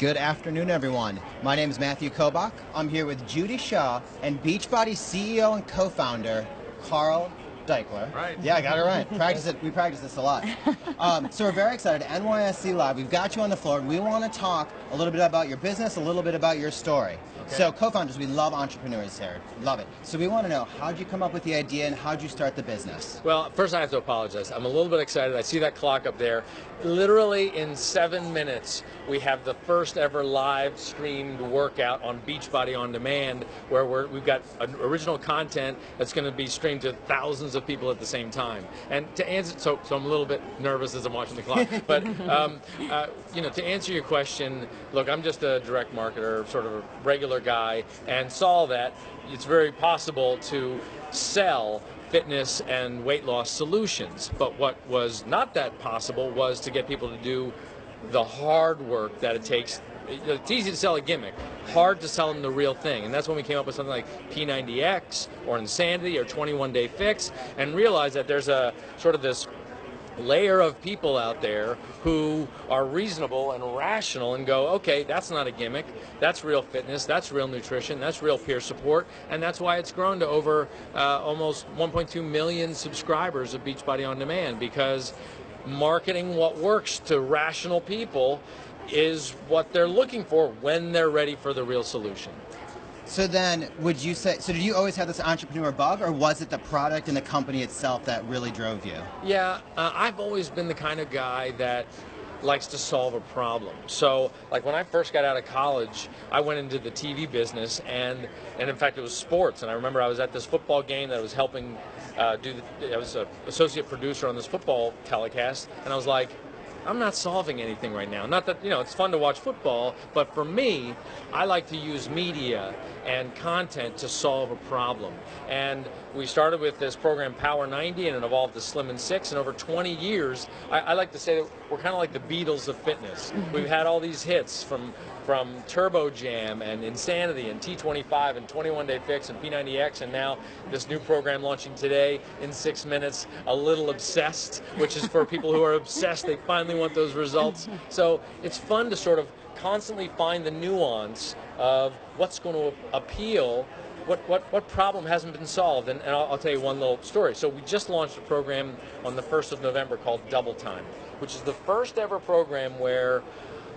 Good afternoon, everyone. My name is Matthew Kobach. I'm here with Judy Shaw and Beachbody CEO and co-founder Carl Daikeler. Right. Yeah, I got it right. Practice it. We practice this a lot. So we're very excited. NYSC Live. We've got you on the floor. We want to talk a little bit about your business, a little bit about your story. Okay. So co-founders, we love entrepreneurs here. Love it. So we want to know, how'd you come up with the idea and how'd you start the business? Well, first I have to apologize. I'm a little bit excited. I see that clock up there. Literally in 7 minutes, we have the first ever live streamed workout on Beachbody On Demand, where we've got original content that's going to be streamed to thousands of people at the same time. And to answer, so I'm a little bit nervous as I'm watching the clock. But to answer your question, look, I'm just a direct marketer, sort of a regular guy, and saw that it's very possible to sell fitness and weight loss solutions. But what was not that possible was to get people to do the hard work that it takes. It's easy to sell a gimmick, hard to sell them the real thing. And that's when we came up with something like P90X or Insanity or 21 Day Fix, and realized that there's a sort of this layer of people out there who are reasonable and rational and go, okay, that's not a gimmick, that's real fitness, that's real nutrition, that's real peer support, and that's why it's grown to over almost 1.2 million subscribers of Beachbody On Demand, because marketing what works to rational people is what they're looking for when they're ready for the real solution. So then, would you say, so did you always have this entrepreneur bug, or was it the product and the company itself that really drove you? Yeah, I've always been the kind of guy that likes to solve a problem. So, like when I first got out of college, I went into the TV business, and in fact it was sports. And I remember I was at this football game that I was helping I was an associate producer on this football telecast, and I was like, I'm not solving anything right now. Not that, it's fun to watch football, but for me, I like to use media and content to solve a problem. And we started with this program, Power 90, and it evolved to Slim and 6. And over 20 years, I like to say that we're kind of like the Beatles of fitness. We've had all these hits from Turbo Jam and Insanity and T25 and 21 Day Fix and P90X, and now this new program launching today in 6 minutes, A Little Obsessed, which is for people who are obsessed. They finally want those results. So it's fun to sort of constantly find the nuance of what's going to appeal, what problem hasn't been solved. And I'll tell you one little story. So we just launched a program on the 1st of November called Double Time, which is the first ever program where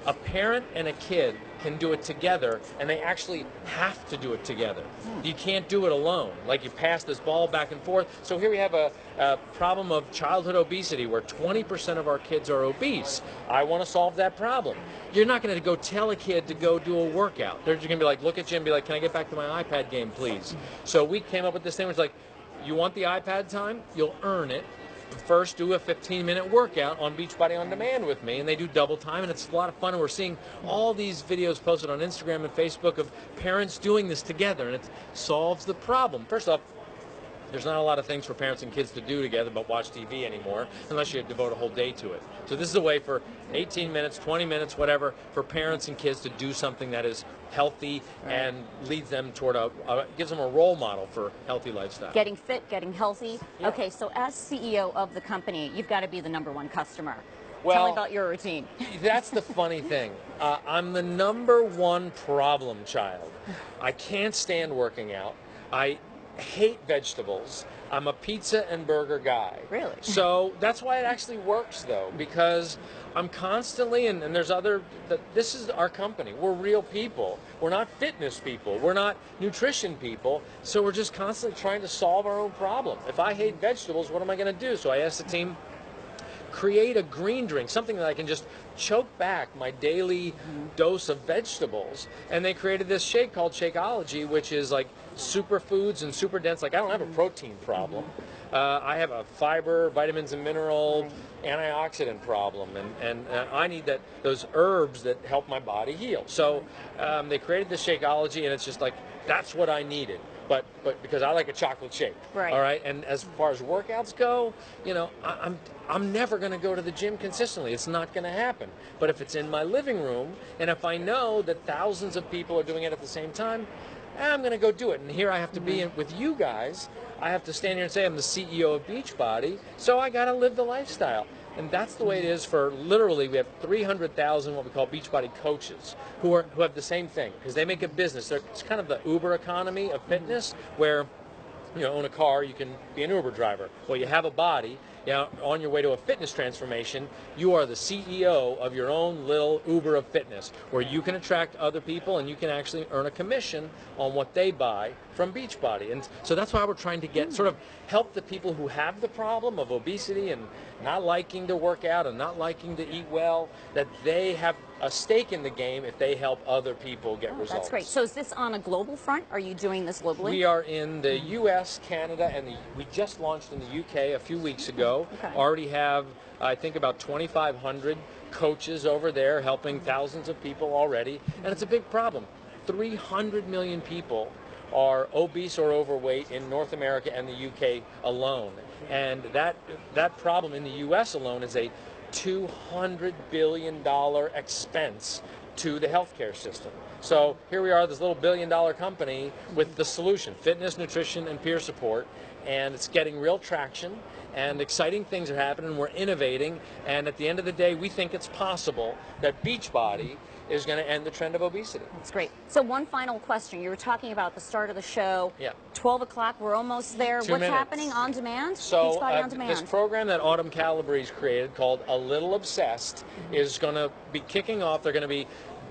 a parent and a kid can do it together, and they actually have to do it together. You can't do it alone. Like, you pass this ball back and forth. So here we have a problem of childhood obesity, where 20% of our kids are obese. I want to solve that problem. You're not going to go tell a kid to go do a workout. They're just going to be like, look at you and be like, can I get back to my iPad game, please? So we came up with this thing, which is like, you want the iPad time? You'll earn it. First, do a 15-minute workout on Beachbody On Demand with me, and they do double time, and it's a lot of fun. And we're seeing all these videos posted on Instagram and Facebook of parents doing this together, and it solves the problem. First off, there's not a lot of things for parents and kids to do together but watch TV anymore, unless you devote a whole day to it. So this is a way for 18 minutes, 20 minutes, whatever, for parents and kids to do something that is healthy and leads them toward gives them a role model for healthy lifestyle. Getting fit, getting healthy. Yeah. Okay, so as CEO of the company, you've got to be the #1 customer. Well, tell me about your routine. That's the funny thing. I'm the #1 problem child. I can't stand working out. I hate vegetables. I'm a pizza and burger guy. Really? So that's why it actually works, though, because I'm constantly, and there's this is our company. We're real people. We're not fitness people. We're not nutrition people. So we're just constantly trying to solve our own problem. If I hate vegetables, what am I going to do? So I asked the team, create a green drink, something that I can just choke back my daily dose of vegetables. And they created this shake called Shakeology, which is like superfoods and super dense. Like, I don't have a protein problem. I have a fiber, vitamins and mineral, antioxidant problem, and I need those herbs that help my body heal. So they created this Shakeology, and it's just like, that's what I needed. But because I like a chocolate shake, right. All right. And as far as workouts go, I'm never going to go to the gym consistently. It's not going to happen. But if it's in my living room, and if I know that thousands of people are doing it at the same time, I'm going to go do it. And here I have to be with you guys. I have to stand here and say I'm the CEO of Beachbody, so I got to live the lifestyle. And that's the way it is for literally, we have 300,000 what we call Beachbody coaches who have the same thing, because they make a business. It's kind of the Uber economy of fitness, where you own a car, you can be an Uber driver. Well, you have a body. On your way to a fitness transformation, you are the CEO of your own little Uber of fitness, where you can attract other people and you can actually earn a commission on what they buy from Beachbody. And so that's why we're trying to get sort of help the people who have the problem of obesity and not liking to work out and not liking to eat well, that they have a stake in the game if they help other people get results. That's great. So is this on a global front? Are you doing this globally? We are in the U.S., Canada, and we just launched in the U.K. a few weeks ago. Okay. Already have, I think, about 2,500 coaches over there helping thousands of people already. And it's a big problem. 300 million people are obese or overweight in North America and the UK alone. And that problem in the US alone is a $200 billion expense to the healthcare system. So here we are, this little billion-dollar company with the solution: fitness, nutrition, and peer support. And it's getting real traction, and exciting things are happening. We're innovating, and at the end of the day, we think it's possible that Beachbody is going to end the trend of obesity. That's great. So one final question. You were talking about the start of the show. Yeah. 12 o'clock, we're almost there. 2 What's minutes. happening on demand? So Beachbody on demand. this program that Autumn Calabrese created called A Little Obsessed is going to be kicking off. They're going to be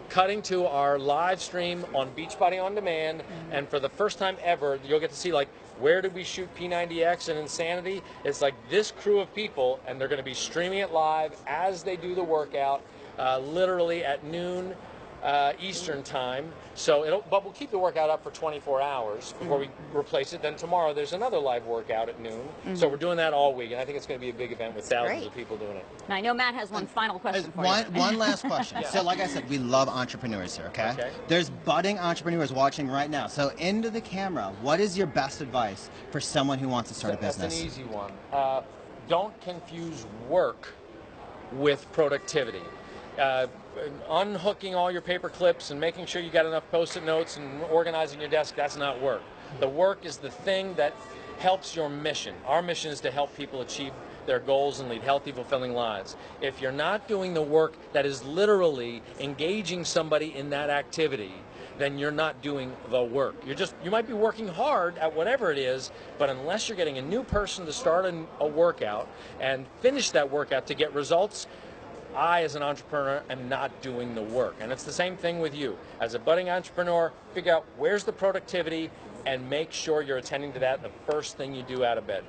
cutting to our live stream on Beachbody on Demand, and for the first time ever, you'll get to see, like, where did we shoot P90X and Insanity? It's like this crew of people, and they're going to be streaming it live as they do the workout, literally at noon Eastern time. So but we'll keep the workout up for 24 hours before we replace it. Then tomorrow there's another live workout at noon. So we're doing that all week, and I think it's going to be a big event with thousands of people doing it. Now, I know Matt has one final question for you. One last question. So like I said, we love entrepreneurs here, okay? There's budding entrepreneurs watching right now. So into the camera, what is your best advice for someone who wants to start a business? That's an easy one. Don't confuse work with productivity. Unhooking all your paper clips and making sure you got enough post-it notes and organizing your desk, that's not work. The work is the thing that helps your mission. Our mission is to help people achieve their goals and lead healthy, fulfilling lives. If you're not doing the work that is literally engaging somebody in that activity, then you're not doing the work. You might be working hard at whatever it is, but unless you're getting a new person to start a workout and finish that workout to get results, I, as an entrepreneur, am not doing the work. And it's the same thing with you. As a budding entrepreneur, figure out where's the productivity and make sure you're attending to that the first thing you do out of bed.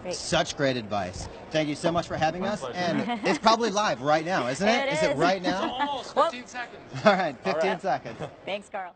Great. Such great advice. Thank you so much for having us. And it's probably live right now, isn't it? It Is it is. right now? Almost 15 seconds. All right, 15 seconds. Thanks, Carl.